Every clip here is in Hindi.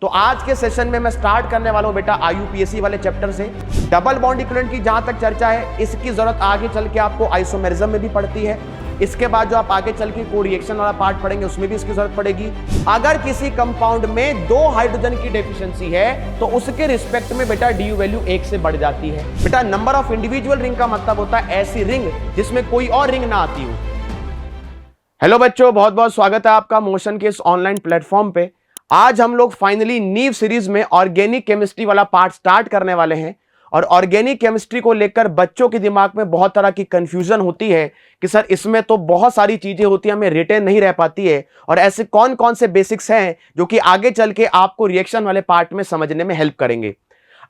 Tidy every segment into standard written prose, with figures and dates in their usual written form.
तो आज के सेशन में मैं स्टार्ट करने वाला हूं बेटा आईयूपीएसी वाले चैप्टर से। डबल बॉन्ड इक्विवेलेंट की जहां तक चर्चा है, इसकी जरूरत आगे चल के आपको आइसोमेरिज्म में भी पड़ती है। इसके बाद जो आप आगे चल के कोरिएक्शन वाला पार्ट पढ़ेंगे उसमें भी इसकी जरूरत पड़ेगी। अगर किसी कंपाउंड में 2 हाइड्रोजन की डेफिशिएंसी है तो उसके रिस्पेक्ट में बेटा डीयू वैल्यू 1 से बढ़ जाती है। बेटा नंबर ऑफ इंडिविजुअल रिंग का मतलब होता है ऐसी रिंग जिसमें कोई और रिंग ना आती हो। हेलो बच्चों, बहुत बहुत स्वागत है आपका मोशन के इस ऑनलाइन प्लेटफॉर्म पे। आज हम लोग फाइनली नीव सीरीज में ऑर्गेनिक केमिस्ट्री वाला पार्ट स्टार्ट करने वाले हैं। और ऑर्गेनिक केमिस्ट्री को लेकर बच्चों के दिमाग में बहुत तरह की कंफ्यूजन होती है कि सर इसमें तो बहुत सारी चीजें होती हैं, हमें रिटेन नहीं रह पाती है। और ऐसे कौन कौन से बेसिक्स हैं जो कि आगे चल के आपको रिएक्शन वाले पार्ट में समझने में हेल्प करेंगे।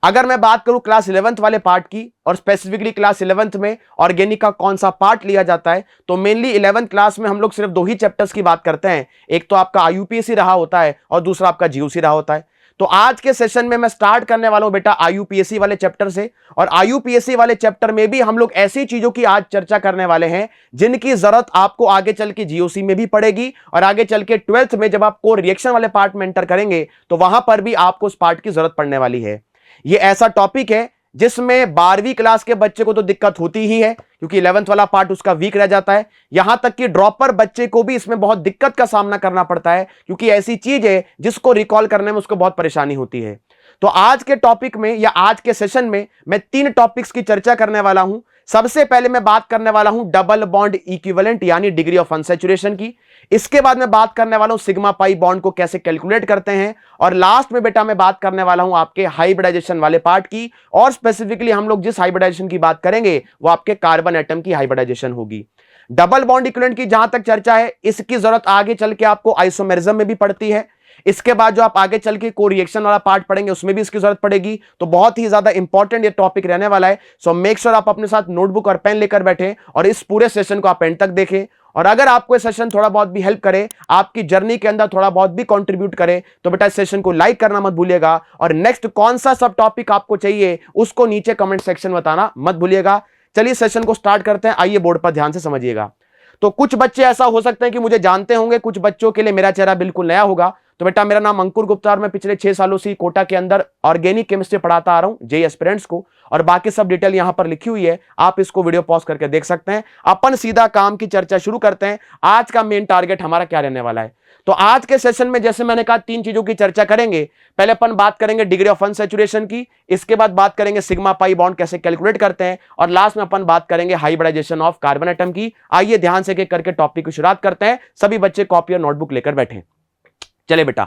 अगर मैं बात करूं क्लास 11th वाले पार्ट की और स्पेसिफिकली क्लास 11th में ऑर्गेनिक का कौन सा पार्ट लिया जाता है, तो मेनली 11th क्लास में हम लोग सिर्फ 2 ही चैप्टर्स की बात करते हैं। एक तो आपका आईयूपीएसी रहा होता है और दूसरा आपका जीओसी रहा होता है। तो आज के सेशन में मैं स्टार्ट करने वाला हूं बेटा आईयूपीएसी वाले चैप्टर से। और आईयूपीएसी वाले चैप्टर में भी हम लोग ऐसी चीजों की आज चर्चा करने वाले हैं जिनकी जरूरत आपको आगे चल के जीओसी में भी पड़ेगी और आगे चल के 12th में जब आपको रिएक्शन वाले पार्ट में एंटर करेंगे तो वहां पर भी आपको उस पार्ट की जरूरत पड़ने वाली है। ये ऐसा टॉपिक है जिसमें 12वीं क्लास के बच्चे को तो दिक्कत होती ही है क्योंकि 11th वाला पार्ट उसका वीक रह जाता है। यहां तक कि ड्रॉपर बच्चे को भी इसमें बहुत दिक्कत का सामना करना पड़ता है क्योंकि ऐसी चीज है जिसको रिकॉल करने में उसको बहुत परेशानी होती है। तो आज के टॉपिक में या आज के सेशन में मैं 3 टॉपिक्स की चर्चा करने वाला हूं। सबसे पहले मैं बात करने वाला हूं डबल बॉन्ड इक्विवेलेंट यानी डिग्री ऑफ अनसैचुरेशन की। इसके बाद मैं बात करने वाला हूं सिग्मा पाई बॉन्ड को कैसे कैलकुलेट करते हैं। और लास्ट में बेटा मैं बात करने वाला हूं आपके हाइब्रिडाइजेशन वाले पार्ट की। और स्पेसिफिकली हम लोग जिस हाइब्रिडाइजेशन की बात करेंगे वो आपके कार्बन एटम की हाइब्रिडाइजेशन होगी। डबल बॉन्ड इक्विवेलेंट की जहां तक चर्चा है, इसकी जरूरत आगे चल के आपको आइसोमेरिज्म में भी पड़ती है। इसके बाद जो आप आगे चल के कोरिएक्शन वाला पार्ट पढ़ेंगे उसमें भी इसकी जरूरत पड़ेगी। तो बहुत ही ज्यादा इंपॉर्टेंट ये टॉपिक रहने वाला है। सो मेक श्योर आप अपने साथ नोटबुक और पेन लेकर बैठे और इस पूरे सेशन को आप एंड तक देखें। और अगर आपको ये सेशन थोड़ा बहुत भी हेल्प करे, आपकी जर्नी के अंदर थोड़ा बहुत भी कंट्रीब्यूट करे, तो बेटा इस सेशन को लाइक करना मत भूलिएगा। और नेक्स्ट कौन सा सब टॉपिक आपको चाहिए उसको नीचे कमेंट सेक्शन में बताना मत भूलिएगा। चलिए सेशन को स्टार्ट करते हैं। आइए बोर्ड पर ध्यान से समझिएगा। तो कुछ बच्चे ऐसा हो सकते हैं कि मुझे जानते होंगे, कुछ बच्चों के लिए मेरा चेहरा बिल्कुल नया होगा। तो बेटा मेरा नाम अंकुर गुप्ता और मैं पिछले 6 सालों से कोटा के अंदर ऑर्गेनिक केमिस्ट्री पढ़ाता आ रहा हूं जेईई एस्पिरेंट्स को। और बाकी सब डिटेल यहां पर लिखी हुई है, आप इसको वीडियो पॉज करके देख सकते हैं। अपन सीधा काम की चर्चा शुरू करते हैं। आज का मेन टारगेट हमारा क्या रहने वाला है। तो आज के सेशन में जैसे मैंने कहा 3 चीजों की चर्चा करेंगे। पहले अपन बात करेंगे डिग्री ऑफ अनसैचुरेशन की, इसके बाद बात करेंगे सिग्मा पाई बॉन्ड कैसे कैलकुलेट करते हैं, और लास्ट में अपन बात करेंगे हाइब्रिडाइजेशन ऑफ कार्बन एटम की। आइए ध्यान से एक करके टॉपिक की शुरुआत करते हैं। सभी बच्चे कॉपी और नोटबुक लेकर बैठे। चले बेटा,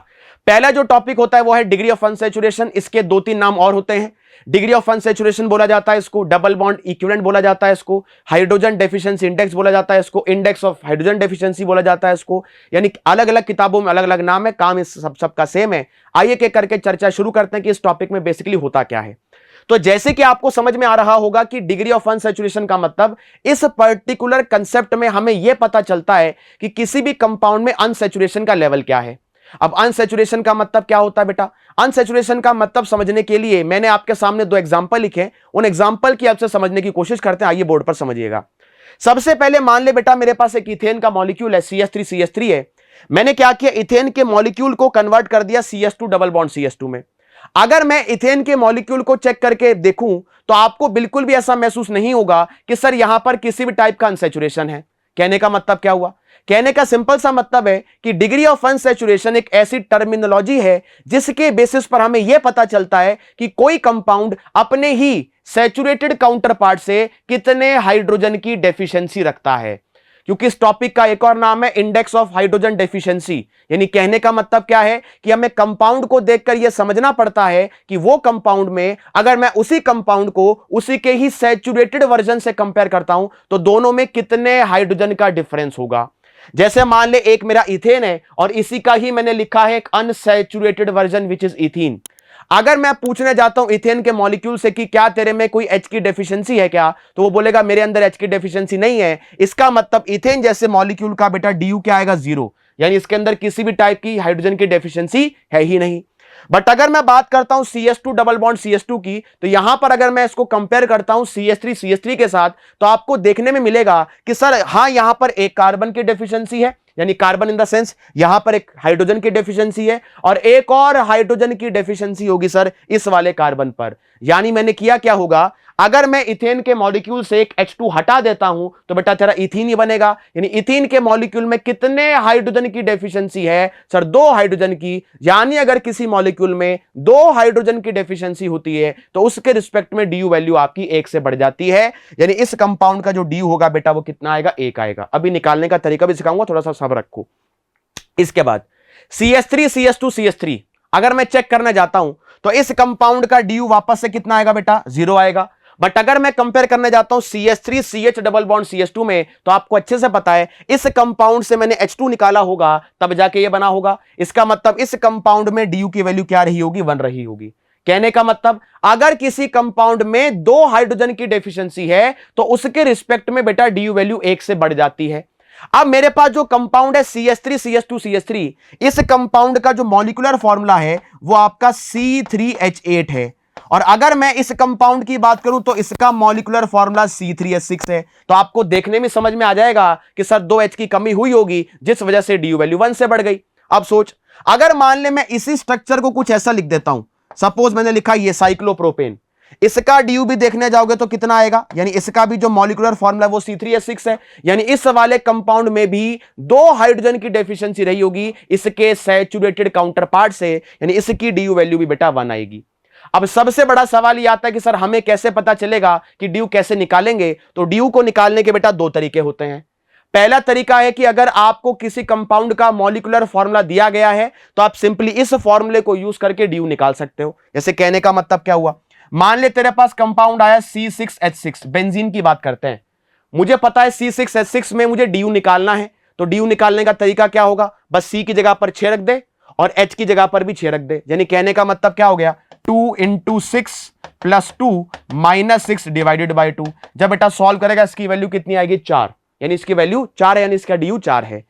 पहला जो टॉपिक होता है वो है डिग्री ऑफ अनसैचुरेशन। इसके 2-3 नाम और होते हैं। डिग्री ऑफ अनसैचुरेशन बोला जाता है इसको, डबल बॉन्ड इक्विवेलेंट बोला जाता है इसको, हाइड्रोजन डेफिशिएंसी इंडेक्स बोला जाता है इसको, इंडेक्स ऑफ हाइड्रोजन डेफिशिएंसी बोला जाता है इसको। यानी अलग अलग किताबों में अलग अलग नाम है, काम इस सबका सेम है। आइए के करके चर्चा शुरू करते हैं कि इस टॉपिक में बेसिकली होता क्या है। तो जैसे कि आपको समझ में आ रहा होगा कि डिग्री ऑफ अनसैचुरेशन का मतलब इस पर्टिकुलर कंसेप्ट में हमें यह पता चलता है कि किसी भी कंपाउंड में अनसैचुरेशन का लेवल क्या है। अब अनसैचुरेशन का मतलब क्या होता है बेटा? अनसैचुरेशन का मतलब समझने के लिए मैंने आपके सामने 2 एग्जांपल लिखे, उन एग्जांपल की आपसे समझने की कोशिश करते हैं। आइए बोर्ड पर समझिएगा। सबसे पहले मान ले बेटा मेरे पास एक इथेन का मॉलिक्यूल है, CH3CH3 है। मैंने क्या किया, इथेन के मॉलिक्यूल को कन्वर्ट कर दिया CH2 डबल बॉन्ड CH2 में। अगर मैं इथेन के मॉलिक्यूल को चेक करके देखूं तो आपको बिल्कुल भी ऐसा महसूस नहीं होगा कि सर यहां पर किसी भी टाइप का अनसैचुरेशन है। कहने का मतलब क्या हुआ? कहने का सिंपल सा मतलब है कि डिग्री ऑफ अनसैचुरेशन एक ऐसी टर्मिनोलॉजी है जिसके बेसिस पर हमें यह पता चलता है कि कोई कंपाउंड अपने ही सैचुरेटेड काउंटर पार्ट से कितने हाइड्रोजन की डेफिशिएंसी रखता है। क्योंकि इस टॉपिक का एक और नाम है इंडेक्स ऑफ हाइड्रोजन डेफिशिएंसी। यानी कहने का मतलब क्या है कि हमें कंपाउंड को देखकर यह समझना पड़ता है कि वो कंपाउंड में अगर मैं उसी कंपाउंड को उसी के ही सैचुरेटेड वर्जन से कंपेयर करता हूं तो दोनों में कितने हाइड्रोजन का डिफरेंस होगा। जैसे मान ले एक मेरा इथेन है और इसी का ही मैंने लिखा है एक unsaturated version which is ethene. अगर मैं पूछने जाता हूं इथेन के मॉलिक्यूल से कि क्या तेरे में कोई H की डेफिशिएंसी है क्या, तो वो बोलेगा मेरे अंदर H की डेफिशिएंसी नहीं है। इसका मतलब इथेन जैसे मॉलिक्यूल का बेटा DU क्या आएगा, 0। यानी इसके अंदर किसी भी टाइप की हाइड्रोजन की डेफिशिएंसी है ही नहीं। बट अगर मैं बात करता हूं CH2 डबल बॉन्ड CH2 की, तो यहां पर अगर मैं इसको कंपेयर करता हूं CH3 के साथ, तो आपको देखने में मिलेगा कि सर हां यहां पर एक कार्बन की डेफिशिएंसी है, यानी कार्बन इन द सेंस यहां पर एक हाइड्रोजन की डेफिशिएंसी है और एक और हाइड्रोजन की डेफिशिएंसी होगी सर इस वाले कार्बन पर। यानी मैंने किया क्या होगा, अगर मैं इथेन के मॉलिक्यूल से एक H2 हटा देता हूं तो बेटा तेरा इथीन ही बनेगा। यानी इथीन के मॉलिक्यूल में कितने हाइड्रोजन की डेफिशिएंसी है सर, 2 हाइड्रोजन की। यानी अगर किसी मॉलिक्यूल में 2 हाइड्रोजन की डेफिशिएंसी होती है तो उसके रिस्पेक्ट में डी वैल्यू आपकी 1 से बढ़ जाती है। यानी इस कंपाउंड का जो डी होगा बेटा वो कितना आएगा, 1 आएगा। अभी निकालने का तरीका भी सिखाऊंगा, थोड़ा सा सब्र रखो। इसके बाद CH3 CH2 CH3 अगर मैं चेक करने जाता हूं तो इस कंपाउंड का डी वापस से कितना आएगा बेटा, 0 आएगा। बट अगर मैं कंपेयर करने जाता हूं CH3 CH double bond CH2 में तो आपको अच्छे से पता है इस कंपाउंड से मैंने H2 निकाला होगा तब जाके ये बना होगा। इसका मतलब इस कंपाउंड में DU की वैल्यू क्या रही होगी, 1 रही होगी। कहने का मतलब अगर किसी कंपाउंड में 2 हाइड्रोजन की डेफिशिएंसी है तो उसके रिस्पेक्ट में बेटा DU वैल्यू 1 से बढ़ जाती है। अब मेरे पास जो कंपाउंड है CH3 CH2 CH3, इस कंपाउंड का जो मॉलिक्यूलर फॉर्मूला है वो आपका C3H8 है। और अगर मैं इस कंपाउंड की बात करूं तो इसका मॉलिक्यूलर फॉर्मूला C3H6 है। तो आपको देखने में समझ में आ जाएगा कि सर 2 H की कमी हुई होगी जिस वजह से DU वैल्यू 1 से बढ़ गई। अब सोच, अगर मान ले मैं इसी स्ट्रक्चर को कुछ ऐसा लिख देता हूं, सपोज मैंने लिखा ये साइक्लोप्रोपेन, इसका DU भी देखने जाओगे तो कितना आएगा, यानी इसका भी जो मॉलिक्यूलर फॉर्मूला वो C3H6 है। यानी इस वाले कंपाउंड में भी 2 हाइड्रोजन की डेफिशिएंसी रही होगी इसके सैचुरेटेड काउंटर पार्ट से, यानी इसकी DU वैल्यू भी बेटा 1 आएगी। अब सबसे बड़ा सवाल यह आता है कि सर हमें कैसे पता चलेगा कि DU कैसे निकालेंगे। तो DU को निकालने के बेटा 2 तरीके होते हैं। पहला तरीका है कि अगर आपको किसी कंपाउंड का मॉलिक्यूलर फॉर्मूला दिया गया है तो आप सिंपली इस फॉर्मूले को यूज करके DU निकाल सकते हो। जैसे कहने का मतलब क्या हुआ, मान ले तेरे पास कंपाउंड आया C6H6, बेंजीन की बात करते हैं। मुझे पता है C6H6 में मुझे DU निकालना है, तो DU निकालने का तरीका क्या होगा, बस C की जगह पर 6 रख दे और H की जगह पर भी 6 रख दे। यानी कहने का मतलब क्या हो गया, 2 × 6 + 2 - 6 डिवाइडेड बाय 2। जब बेटा सॉल्व करेगा इसकी वैल्यू कितनी आएगी, 4। यानी इसकी वैल्यू 4 है, यानी इसका DU 4 है।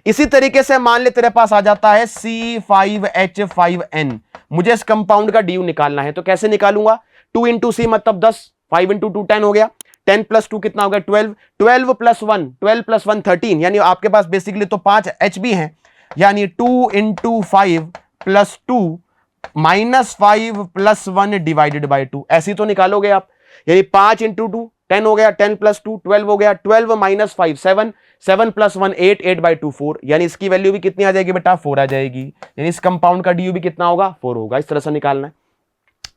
इसी तरीके से मान ले तेरे पास आ जाता है C5H5N, मुझे इस कंपाउंड का DU निकालना है। तो कैसे निकालूंगा, 2 × C मतलब 10, 5 × 2 10 हो गया, 10 + 2 कितना हो गया, 12, 12 + 1 12 + 1 13। यानी आपके पास बेसिकली तो 5 H भी हैं, यानी 2 × 5 + 2 -5 + 1 डिवाइडेड बाय 2। ऐसी तो निकालोगे आप। यानी 5 × 2 10 हो गया, 10 + 2 12 हो गया, 12 - 5 7, 7 + 1 8, 8/2 4। यानी इसकी वैल्यू भी कितनी आ जाएगी बेटा, 4 आ जाएगी। यानी इस कंपाउंड का DU भी कितना होगा, 4 होगा। इस तरह से निकालना है।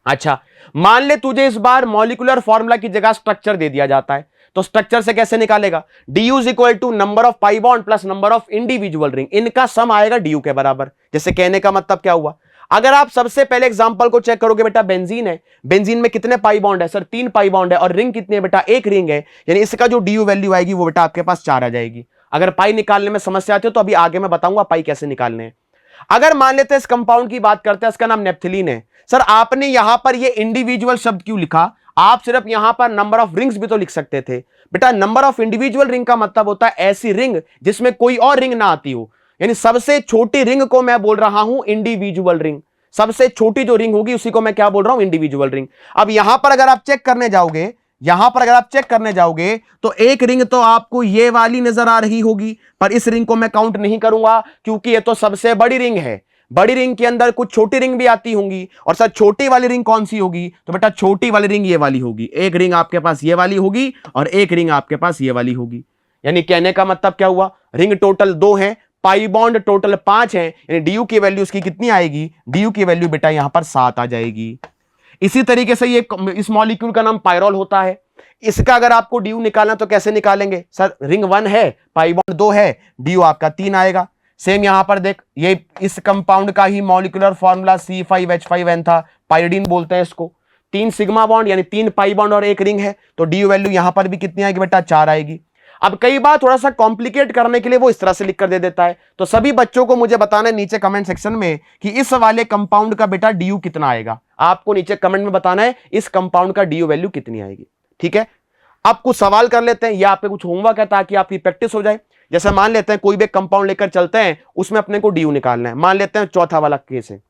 अच्छा, मान ले तुझे इस बार मॉलिक्यूलर फॉर्मूला की जगह स्ट्रक्चर दे दिया जाता है, तो स्ट्रक्चर से कैसे निकालेगा, DU = number of pi bond plus number of individual ring, इनका सम आएगा DU के बराबर। जैसे कहने का मतलब क्या हुआ, अगर आप सबसे पहले एग्जांपल को चेक करोगे बेटा, बेंजीन है, बेंजीन में कितने पाई बॉन्ड है सर, 3 पाई बॉन्ड है, और रिंग कितनी है बेटा, 1 रिंग है। यानी इसका जो DU वैल्यू आएगी वो बेटा आपके पास 4 आ जाएगी। अगर पाई निकालने में समस्या आती है तो अभी आगे मैं बताऊंगा पाई कैसे निकालने हैं। अगर मान लेते हैं इस कंपाउंड की बात करते हैं, इसका नाम नेप्थलीन है। सर आपने यहां पर ये इंडिविजुअल शब्द क्यों लिखा, आप सिर्फ यहां पर नंबर ऑफ रिंग्स भी तो लिख सकते थे बेटा। नंबर ऑफ इंडिविजुअल रिंग का मतलब होता है ऐसी रिंग जिसमें कोई और रिंग ना आती हो। यानी सबसे छोटी रिंग को मैं बोल रहा हूं इंडिविजुअल रिंग, सबसे छोटी जो रिंग होगी उसी को मैं क्या बोल रहा हूं, इंडिविजुअल रिंग। अब यहां पर अगर आप चेक करने जाओगे, यहां पर अगर आप चेक करने जाओगे तो एक रिंग तो आपको ये वाली नजर आ रही होगी, पर इस रिंग को मैं काउंट नहीं करूंगा क्योंकि ये तो सबसे बड़ी रिंग है। बड़ी रिंग के अंदर कुछ छोटी रिंग भी आती होंगी, और सर छोटी वाली रिंग कौन सी होगी, तो बेटा छोटी वाली रिंग ये वाली होगी। एक रिंग आपके पास ये वाली होगी और एक रिंग आपके पास ये वाली होगी। यानी कहने का मतलब क्या हुआ, रिंग टोटल 2 है, पाई बॉन्ड टोटल 5 है, यानी DU की वैल्यू उसकी कितनी आएगी, DU की वैल्यू बेटा यहां पर 7 आ जाएगी। इसी तरीके से ये इस मॉलिक्यूल का नाम पायरोल होता है। इसका अगर आपको DU निकालना तो कैसे निकालेंगे, सर रिंग 1 है, पाई बॉन्ड 2 है, DU आपका 3 आएगा। सेम यहां पर देख, ये इस कंपाउंड का ही मॉलिक्यूलर फॉर्मूला C5H5N था, पाइरीडीन बोलते हैं इसको। 3 सिग्मा बॉन्ड यानी 3 पाई बॉन्ड और 1 रिंग है, तो DU वैल्यू यहां पर भी कितनी आएगी बेटा, 4 आएगी। अब कई बार थोड़ा सा कॉम्प्लिकेट करने के लिए वो इस तरह से लिख कर दे देता है, तो सभी बच्चों को मुझे बताना है नीचे कमेंट सेक्शन में कि इस वाले कंपाउंड का बेटा DU कितना आएगा। आपको नीचे कमेंट में बताना है इस कंपाउंड का DU वैल्यू कितनी आएगी। ठीक है, अब कुछ सवाल कर लेते हैं, या आप पे कुछ होमवर्क है ताकि आपकी प्रैक्टिस हो जाए। जैसे मान लेते हैं कोई भी कंपाउंड लेकर चलते हैं, उसमें अपने को DU निकालना है। मान लेते हैं चौथा वाला केस है,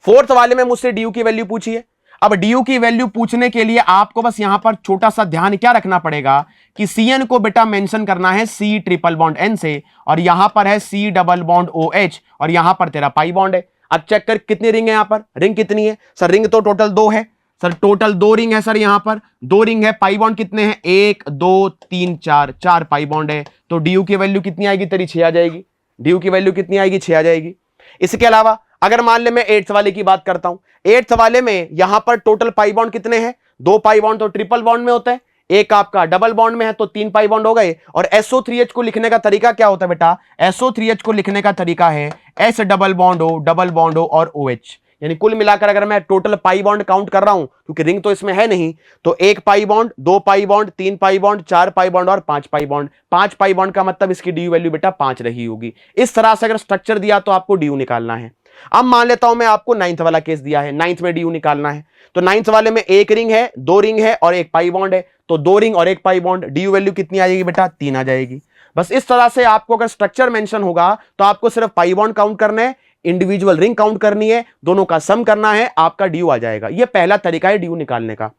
4th वाले में मुझसे DU की वैल्यू पूछी है। अब डी की वैल्यू पूछने के लिए आपको बस यहां पर छोटा सा ध्यान क्या रखना पड़ेगा कि Cn को बेटा मेंशन करना है C ट्रिपल बॉन्ड N से, और यहां पर है C डबल बॉन्ड OH, और यहां पर तेरा पाई बॉन्ड है। अब चेक कर कितनी रिंग है, यहां पर रिंग कितनी है सर? रिंग तो टोटल 2 है सर, टोटल 2 रिंग है सर, यहां पर 2 रिंग है। पाई बॉन्ड कितने हैं? 1 2 3 4, 4 पाई बॉन्ड है। तो डी की वैल्यू कितनी आएगी तेरी? 6 आ जाएगी। डी की वैल्यू कितनी आएगी? 6 आ जाएगी। इसके अलावा अगर मान ले मैं 8th वाले की बात करता हूं, 8th वाले में यहां पर टोटल पाई बॉन्ड कितने हैं? 2 पाई बॉन्ड तो ट्रिपल बॉन्ड में होता है, एक आपका डबल बॉन्ड में है तो 3 पाई बॉन्ड हो गए। और SO3H को लिखने का तरीका क्या होता है बेटा? SO3H को लिखने का तरीका है S डबल बॉन्ड O और OH। यानी कुल मिलाकर अगर मैं टोटल पाई बॉन्ड काउंट कर रहा हूं, क्योंकि रिंग तो इसमें है नहीं, तो 1 pi bond, 2 pi bond, 3 pi bond, 4 pi bond और 5 पाई बॉन्ड। 5 पाई बॉन्ड का मतलब इसकी डी वैल्यू बेटा 5 रही होगी। इस तरह से अगर स्ट्रक्चर दिया तो आपको डी निकालना है। अब मान लेता हूं मैं आपको 9th वाला केस दिया है, 9th में डी निकालना है। तो 9th वाले में 1 रिंग है, 2 रिंग है और 1 पाई बॉन्ड है। तो 2 रिंग और 1 पाई बॉन्ड, डी वैल्यू कितनी आ जाएगी बेटा? 3 आ जाएगी। बस इस तरह से आपको अगर स्ट्रक्चर मेंशन होगा तो आपको सिर्फ पाई बॉन्ड काउंट करना है, इंडिविजुअल रिंग काउंट करनी है, दोनों का सम करना है, आपका ड्यू आ जाएगा। यह पहला तरीका है ड्यू निकालने का।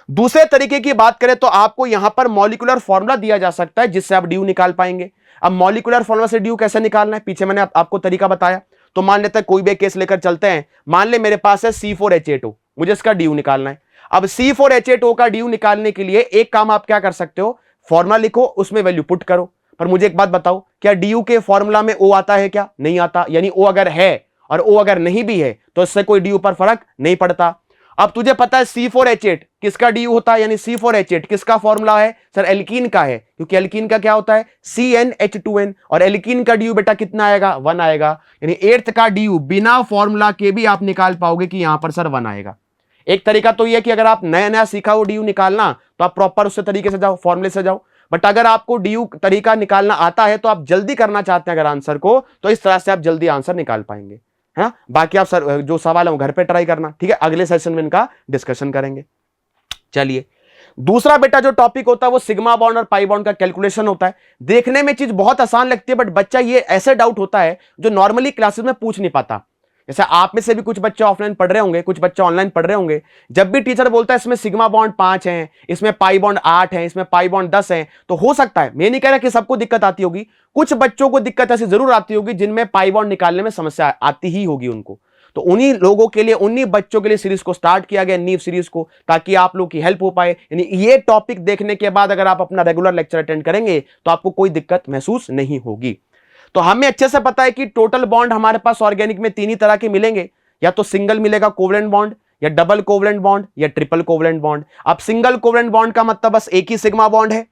दूसरे तरीके की बात करें तो आपको यहां पर मॉलिक्यूलर फॉर्मूला दिया जा सकता है जिससे आप ड्यू निकाल पाएंगे। अब मॉलिक्यूलर फॉर्मूला से ड्यू कैसे निकालना है, पीछे मैंने आपको तरीका बताया। तो मान लेते हैं कोई भी केस लेकर चलते हैं। मान ले मेरे पास है C4H8O, मुझे इसका ड्यू निकालना है। अब C4H8O का ड्यू निकालने के लिए एक काम आप क्या कर सकते हो, फॉर्मूला लिखो, उसमें वैल्यू पुट करो। पर मुझे एक बात बताओ, क्या ड्यू के फॉर्मूला में O आता है क्या? नहीं आता। यानी O अगर है और O अगर नहीं भी है तो इससे कोई ड्यू पर फर्क नहीं पड़ता। अब तुझे पता है C4H8 किसका ड्यू होता है, यानी C4H8 किसका फॉर्मूला है सर? एल्कीन का है, क्योंकि एल्कीन का क्या होता है? CnH2n, और एल्कीन का ड्यू बेटा कितना आएगा? 1 आएगा। यानी 8th का ड्यू बिना फॉर्मूला के भी आप निकाल पाओगे कि यहां पर सर 1 आएगा। एक तरीका तो यह कि अगर आप नया नया सीखा हो ड्यू निकालना तो आप प्रॉपर उससे तरीके से जाओ, फॉर्मूले से जाओ। बट अगर आपको ड्यू तरीका निकालना आता है तो आप जल्दी करना चाहते हैं अगर आंसर को, तो इस तरह से आप जल्दी आंसर निकाल पाएंगे। हाँ, बाकी आप सर जो सवाल है वो घर पे ट्राई करना, ठीक है? अगले सेशन में इनका डिस्कशन करेंगे। चलिए, दूसरा बेटा जो टॉपिक होता है वो सिग्मा बॉन्ड और पाई बॉन्ड का कैलकुलेशन होता है। देखने में चीज बहुत आसान लगती है, बट बच्चा ये ऐसे डाउट होता है जो नॉर्मली क्लासेस में पूछ नहीं पाता। जैसे आप में से भी कुछ बच्चे ऑफलाइन पढ़ रहे होंगे, कुछ बच्चे ऑनलाइन पढ़ रहे होंगे। जब भी टीचर बोलता है इसमें सिग्मा बॉन्ड 5 है, इसमें पाई बॉन्ड 8 है, इसमें पाई बॉन्ड 10 है, तो हो सकता है, मैं नहीं कह रहा कि सबको दिक्कत आती होगी, कुछ बच्चों को दिक्कत ऐसी जरूर आती होगी जिनमें पाई बॉन्ड निकालने में समस्या आती ही होगी उनको। तो उन्हीं लोगों के लिए, उन्हीं बच्चों के लिए सीरीज को स्टार्ट किया गया, नीव सीरीज को, ताकि आप लोग की हेल्प हो पाए। यानी ये टॉपिक देखने के बाद अगर आप अपना रेगुलर लेक्चर अटेंड करेंगे तो आपको कोई दिक्कत महसूस नहीं होगी। तो हमें अच्छे से पता है कि टोटल बॉन्ड हमारे पास ऑर्गेनिक में 3 ही तरह के मिलेंगे, या तो सिंगल मिलेगा कोवलेंट बॉन्ड, या डबल कोवलेंट बॉन्ड, या ट्रिपल कोवलेंट बॉन्ड। अब सिंगल कोवलेंट बॉन्ड का मतलब बस एक ही सिग्मा बॉन्ड है।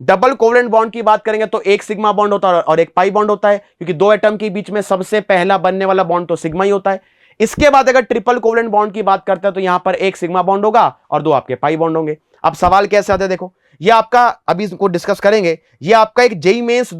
डबल कोवलेंट बॉन्ड की बात करेंगे तो एक सिग्मा बॉन्ड होता है और एक पाई बॉन्ड होता है, क्योंकि 2 एटम के बीच में सबसे पहला बनने वाला बॉन्ड तो सिग्मा ही होता है। इसके बाद अगर ट्रिपल कोवलेंट बॉन्ड की बात करते हैं तो यहां पर एक सिग्मा बॉन्ड होगा और 2 आपके पाई बॉन्ड होंगे। अब सवाल कैसे आते हैं देखो, ये आपका अभी इसको डिस्कस करेंगे। ये आपका एक जेईई मेंस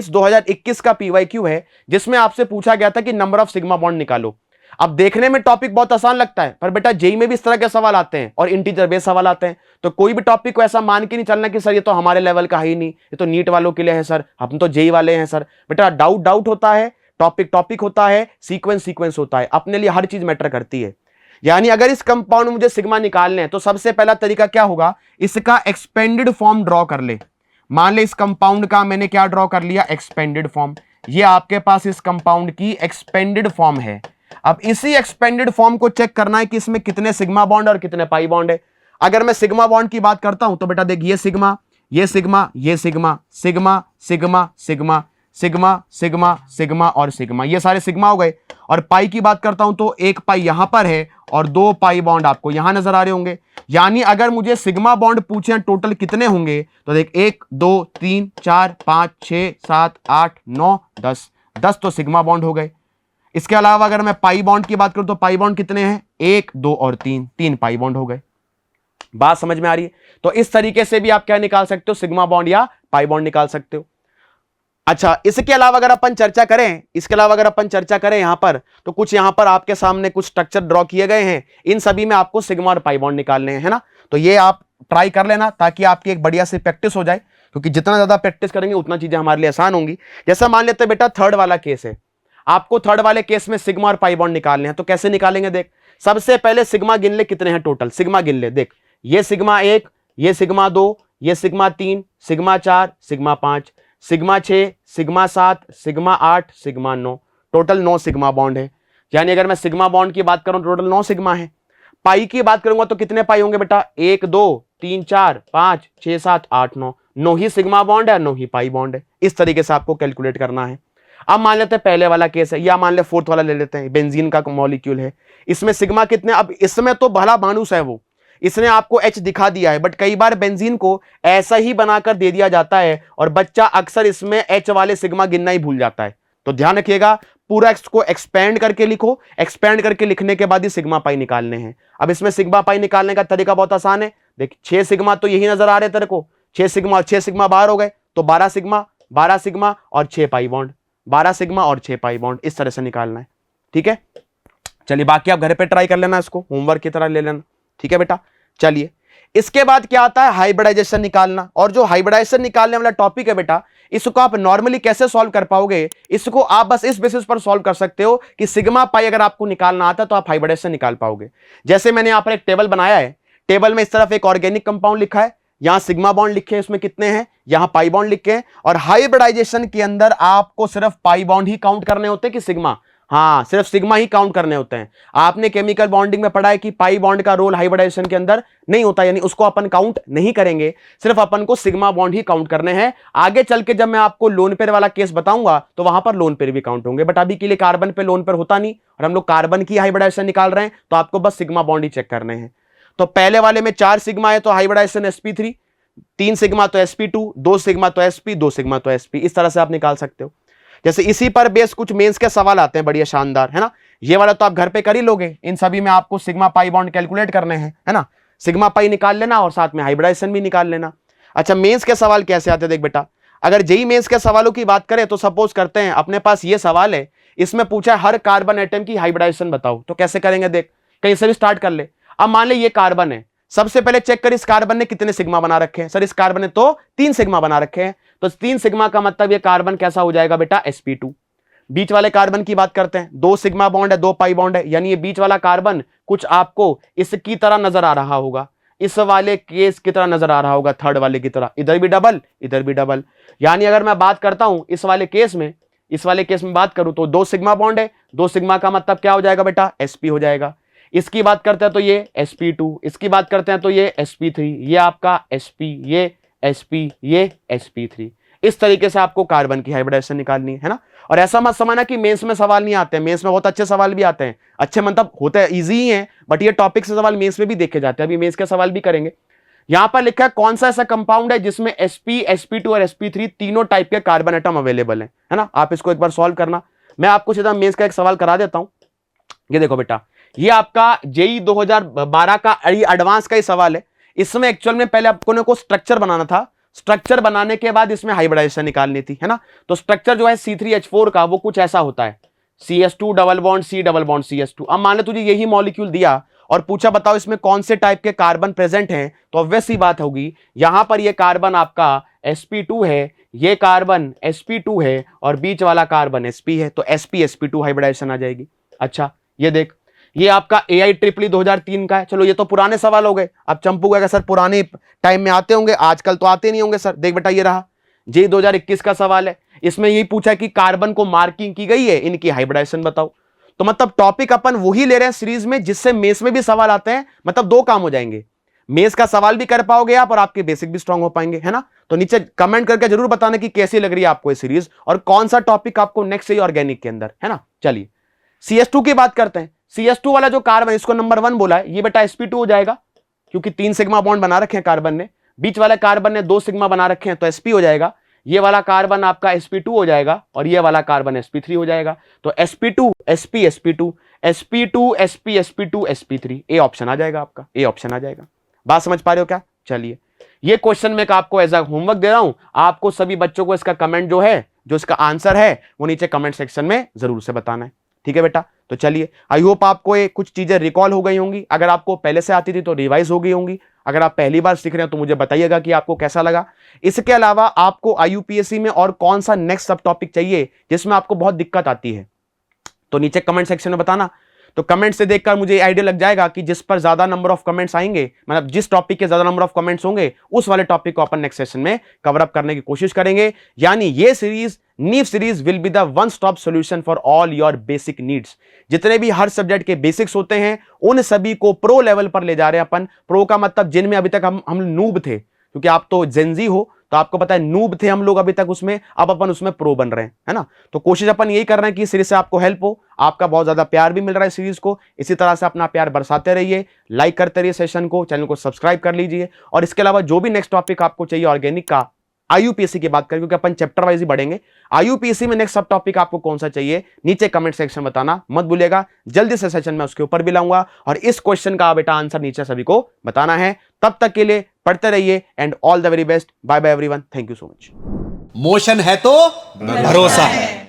2021 का PYQ है, जिसमें आपसे पूछा गया था कि नंबर ऑफ सिग्मा बॉन्ड निकालो। अब देखने में टॉपिक बहुत आसान लगता है, पर बेटा जेईई में भी इस तरह के सवाल आते हैं और इंटीजर बेस्ड सवाल आते हैं। तो कोई भी टॉपिक को ऐसा मान के नहीं चलना कि सर ये तो हमारे लेवल का ही नहीं, ये तो नीट वालों के लिए है सर, हम तो जेईई वाले हैं सर। बेटा डाउट होता है, टॉपिक होता है, सीक्वेंस होता है, अपने लिए हर चीज मैटर करती है। यानी अगर इस कंपाउंड में मुझे सिग्मा निकालने हैं तो सबसे पहला तरीका क्या होगा, इसका एक्सपेंडेड फॉर्म ड्रॉ कर ले। मान ले इस कंपाउंड का मैंने क्या ड्रॉ कर लिया, एक्सपेंडेड फॉर्म। ये आपके पास इस कंपाउंड की एक्सपेंडेड फॉर्म है। अब इसी एक्सपेंडेड फॉर्म को चेक करना है कि इसमें कितने सिग्मा बॉन्ड और कितने पाई बॉन्ड है। अगर मैं सिग्मा बॉन्ड की बात करता हूं तो बेटा देख, ये सिग्मा, ये सिग्मा, ये sigma, sigma sigma sigma sigma sigma sigma और सिग्मा, ये सारे सिग्मा हो गए। और पाई की बात करता हूं तो एक पाई यहां पर है और 2 पाई बॉन्ड आपको यहां नजर आ रहे होंगे। यानी अगर मुझे सिग्मा बॉन्ड पूछे टोटल कितने होंगे तो देख 1 2 3 4 5 6 7 8 9 10, 10 तो सिग्मा बॉन्ड हो गए। इसके अलावा अगर मैं पाई बॉन्ड की बात करूं तो पाई बॉन्ड कितने हैं, 1 2 और 3, 3 पाई बॉन्ड हो गए। बात समझ में आ रही है? तो इस तरीके से भी आप क्या निकाल सकते हो, सिग्मा बॉन्ड या पाई बॉन्ड निकाल सकते हो। अच्छा, इसके अलावा अगर अपन चर्चा करें यहां पर, तो कुछ यहां पर आपके सामने कुछ स्ट्रक्चर ड्रॉ किए गए हैं। इन सभी में आपको सिग्मा और पाई बॉन्ड निकालने हैं, है ना? तो ये आप ट्राई कर लेना ताकि आपकी एक बढ़िया से प्रैक्टिस हो जाए, क्योंकि जितना ज्यादा प्रैक्टिस करेंगे उतना चीजें हमारे लिए आसान होंगी। जैसा मान लेते हैं बेटा 3rd वाला केस है। आपको थर्ड वाले केस में सिग्मा और पाई बॉन्ड निकालने हैं। तो कैसे निकालेंगे देख, सबसे पहले सिग्मा गिन ले कितने हैं टोटल, सिग्मा गिन ले देख, ये सिग्मा 1, ये सिग्मा 2, ये sigma 3, sigma 4, sigma 5, sigma 6, sigma 7, sigma 8, sigma 9, total 9 sigma bond है। यानी अगर मैं सिग्मा बॉन्ड की बात करूं टोटल 9 सिग्मा है। पाई की बात करूंगा तो कितने पाई होंगे बेटा, 1 2 3 4 5 6 7 8 9, 9 ही सिग्मा बॉन्ड है, 9 ही पाई बॉन्ड है। इस तरीके से आपको कैलकुलेट करना है। अब मान लेते हैं पहले वाला केस है, या मान ले फोर्थ वाला ले लेते हैं, बेंजीन का मॉलिक्यूल है, इसमें सिग्मा कितने, अब इसमें तो भला मानुस है वो, इसने आपको H दिखा दिया है, बट कई बार बेंजीन को ऐसा ही बनाकर दे दिया जाता है और बच्चा अक्सर इसमें H वाले सिग्मा गिनना ही भूल जाता है। तो ध्यान रखिएगा, पूरा एक्स को एक्सपेंड करके लिखो, एक्सपेंड करके लिखने के बाद ही सिग्मा पाई निकालने हैं। अब इसमें सिग्मा पाई निकालने का तरीका बहुत आसान है, देख 6 सिग्मा तो यही नजर आ रहे तेरे को, 6 सिग्मा और 6 सिग्मा बाहर हो गए, तो 12 सिग्मा, 12 सिग्मा और 6 पाई बॉन्ड, 12 सिग्मा और 6 पाई बॉन्ड, इस तरह से निकालना है। ठीक है, चलिए बाकी आप घर पे ट्राई कर लेना, इसको होमवर्क की तरह ले लेना। ठीक है बेटा, चलिए इसके बाद क्या आता है, हाइब्रिडाइजेशन निकालना। और जो हाइब्रिडाइजेशन निकालने वाला टॉपिक है बेटा, इसको आप नॉर्मली कैसे सॉल्व कर पाओगे, इसको आप बस इस बेसिस पर सॉल्व कर सकते हो कि सिग्मा पाई अगर आपको निकालना आता है तो आप हाइब्रिडाइजेशन निकाल पाओगे। जैसे मैंने यहां पर एक टेबल बनाया है, टेबल में इस तरफ एक ऑर्गेनिक कंपाउंड लिखा है, यहां सिग्मा बॉन्ड लिखे हैं, उसमें कितने हैं, यहां पाई बॉन्ड लिखे हैं, और हाइब्रिडाइजेशन के अंदर आपको सिर्फ पाई बॉन्ड ही काउंट करने होते हैं कि सिग्मा, हाँ सिर्फ सिग्मा ही काउंट करने होते हैं। आपने केमिकल बॉन्डिंग में पढ़ा है कि पाई बॉन्ड का रोल हाइब्रिडाइजेशन के अंदर नहीं होता, यानी उसको अपन काउंट नहीं करेंगे, सिर्फ अपन को सिग्मा बॉन्ड ही काउंट करने हैं। आगे चल के जब मैं आपको लोन पेयर वाला केस बताऊंगा तो वहां पर लोन पेयर भी काउंट होंगे, बट अभी के लिए कार्बन पे लोन पेयर होता नहीं और हम लोग कार्बन की हाइब्रिडाइजेशन निकाल रहे हैं, तो आपको बस सिग्मा बॉन्ड ही चेक करने हैं। तो पहले वाले में 4 सिग्मा है तो हाइब्रिडाइजेशन sp3, 3 सिग्मा तो sp2, 2 सिग्मा तो sp, 2 सिग्मा तो sp, इस तरह से आप निकाल सकते हो। जैसे इसी पर बेस कुछ मेंस के सवाल आते हैं बढ़िया शानदार, है ना, ये वाला तो आप घर पे कर ही लोगे, इन सभी में आपको सिग्मा पाई बॉन्ड कैलकुलेट करने हैं, है ना, सिग्मा पाई निकाल लेना और साथ में हाइब्रिडाइजेशन भी निकाल लेना। अच्छा मेंस के सवाल कैसे आते हैं, देख बेटा, अगर जेई मेंस के सवालों की बात करें तो सपोज करते हैं अपने पास ये सवाल है, इसमें पूछा है हर कार्बन एटम की हाइब्रिडाइजेशन बताओ, तो कैसे करेंगे, देख कहीं से भी स्टार्ट कर ले। अब मान ले ये कार्बन है, सबसे पहले चेक कर इस कार्बन ने कितने सिग्मा बना रखे हैं, सर इस कार्बन ने तो 3 सिग्मा बना रखे हैं, तो 3 सिग्मा का मतलब ये कार्बन कैसा हो जाएगा बेटा, sp2। बीच वाले कार्बन की बात करते हैं, 2 सिग्मा बॉन्ड है, 2 पाई बॉन्ड है, यानी ये बीच वाला कार्बन कुछ आपको इसकी तरह नजर आ रहा होगा, इस वाले केस की तरह नजर आ रहा होगा, थर्ड वाले की तरह, इधर भी डबल इधर भी डबल। यानी अगर मैं बात करता हूं इस वाले केस में बात करूं तो 2 सिग्मा बॉन्ड है, 2 सिग्मा का मतलब क्या हो जाएगा बेटा, sp हो जाएगा। इसकी बात करते हैं तो ये sp2, इसकी बात करते हैं तो ये sp3, ये आपका sp, ये sp, ये sp3। इस तरीके से आपको कार्बन की हाइब्रिडाइजेशन निकालनी है ना। और ऐसा मत समझना कि मेंस में सवाल नहीं आते हैं, मेंस में बहुत अच्छे सवाल भी आते हैं, अच्छे मतलब होते हैं, इजी ही हैं, बट ये टॉपिक से सवाल मेंस में भी देखे जाते हैं, अभी मेंस के सवाल भी करेंगे। यहां पर लिखा है कौन सा ऐसा कंपाउंड है जिसमें sp, sp2 और sp3 तीनों टाइप के कार्बन एटम अवेलेबल है ना। आप इसको एक बार सॉल्व करना, मैं आपको सीधा मेंस का एक सवाल करा देता हूं। ये देखो बेटा, ये आपका जेई 2012 का एडवांस का ही सवाल है। इसमें एक्चुअल में पहले आपको को स्ट्रक्चर बनाना था, स्ट्रक्चर बनाने के बाद इसमें हाइब्रिडाइजेशन निकालनी थी, है ना। तो स्ट्रक्चर जो है C3H4 का वो कुछ ऐसा होता है, CS2 double bond C double bond CS2। अब मान लो तुझे यही मॉलिक्यूल दिया और पूछा बताओ इसमें कौन से टाइप के कार्बन प्रेजेंट हैं, तो ऑब्वियस सी बात होगी, यहां पर ये कार्बन आपका sp2 है, ये कार्बन sp2 है और बीच वाला कार्बन sp है, तो sp sp2 हाइब्रिडाइजेशन आ जाएगी। अच्छा ये देख, ये आपका AI EEE 2003 का है। चलो ये तो पुराने सवाल हो गए। अब चंपू कहेगा सर पुराने टाइम में आते होंगे, आजकल तो आते नहीं होंगे सर। देख बेटा ये रहा जेई 2021 का सवाल है, इसमें यही पूछा कि कार्बन को मार्किंग की गई है, इनकी हाइब्रिडाइजेशन बताओ। तो मतलब टॉपिक अपन वही ले रहे हैं सीरीज में जिससे मेंस में भी सवाल आते हैं, मतलब 2 काम हो जाएंगे, मेंस का सवाल भी कर पाओगे आप और आपके बेसिक भी स्ट्रांग हो पाएंगे, है ना। तो नीचे कमेंट करके जरूर बताना कि कैसी लग रही है आपको ये सीरीज और कौन सा टॉपिक आपको नेक्स्ट चाहिए ऑर्गेनिक के अंदर, है ना। चलिए CS2 की बात करते हैं। CS2 वाला जो कार्बन, इसको नंबर 1 बोला है, ये बेटा sp2 हो जाएगा क्योंकि 3 सिग्मा बॉन्ड बना रखे हैं कार्बन ने, बीच वाले कार्बन ने 2 सिग्मा बना रखे हैं तो sp हो जाएगा, ये वाला कार्बन आपका sp2 हो जाएगा और ये वाला कार्बन sp3 हो जाएगा। तो sp2 sp sp2 sp2 sp sp2 sp3, A option आ जाएगा आपका, ए ऑप्शन आ जाएगा। बात समझ पा रहे हो क्या। चलिए ये क्वेश्चन मैं आपको एज अ होमवर्क दे रहा हूं, आपको सभी बच्चों को इसका कमेंट जो है, जो इसका आंसर है वो नीचे कमेंट सेक्शन में जरूर से बताना है, ठीक है बेटा। तो चलिए आई होप आपको ये कुछ चीजें रिकॉल हो गई होंगी, अगर आपको पहले से आती थी तो रिवाइज हो गई होंगी, अगर आप पहली बार सीख रहे हैं तो मुझे बताइएगा कि आपको कैसा लगा। इसके अलावा आपको IUPAC में और कौन सा नेक्स्ट सब टॉपिक चाहिए जिसमें आपको बहुत दिक्कत आती है, तो नीचे कमेंट सेक्शन में बताना। तो कमेंट से देखकर मुझे आइडिया लग जाएगा कि जिस पर ज्यादा नंबर ऑफ कमेंट्स आएंगे, मतलब जिस टॉपिक के ज्यादा नंबर ऑफ कमेंट्स होंगे, उस वाले टॉपिक को अपन नेक्स्ट सेशन में कवर अप करने की कोशिश करेंगे। यानी ये सीरीज, नीव series will be the one stop solution for all your basic needs. जितने भी हर सब्जेक्ट के बेसिक्स होते हैं उन सभी को प्रो लेवल पर ले जा रहे हैं अपन। प्रो का मतलब जिनमें अभी तक हम नूब थे, क्योंकि आप तो जेनजी हो तो आपको पता है नूब थे हम लोग अभी तक उसमें, अब अपन उसमें प्रो बन रहे हैं, है ना। तो कोशिश अपन यही कर रहे हैं कि सीरीज से आपको हेल्प हो। आपका बहुत ज्यादा प्यार भी मिल रहा है सीरीज को, इसी तरह से अपना प्यार बरसाते रहिए, लाइक करते रहिए सेशन को, चैनल को सब्सक्राइब कर लीजिए। और इसके अलावा जो भी नेक्स्ट टॉपिक आपको चाहिए ऑर्गेनिक का, आईयूपीएससी की बात करें क्योंकि अपन चैप्टर वाइज ही बढ़ेंगे, आईयूपीएससी में नेक्स्ट सब टॉपिक आपको कौन सा चाहिए नीचे कमेंट सेक्शन बताना मत भूलिएगा। जल्दी से सेशन में उसके ऊपर भी लाऊंगा और इस क्वेश्चन का बेटा आंसर नीचे सभी को बताना है। तब तक के लिए पढ़ते रहिए and all the very best. Bye bye everyone, thank you so much. Motion है तो भरोसा है।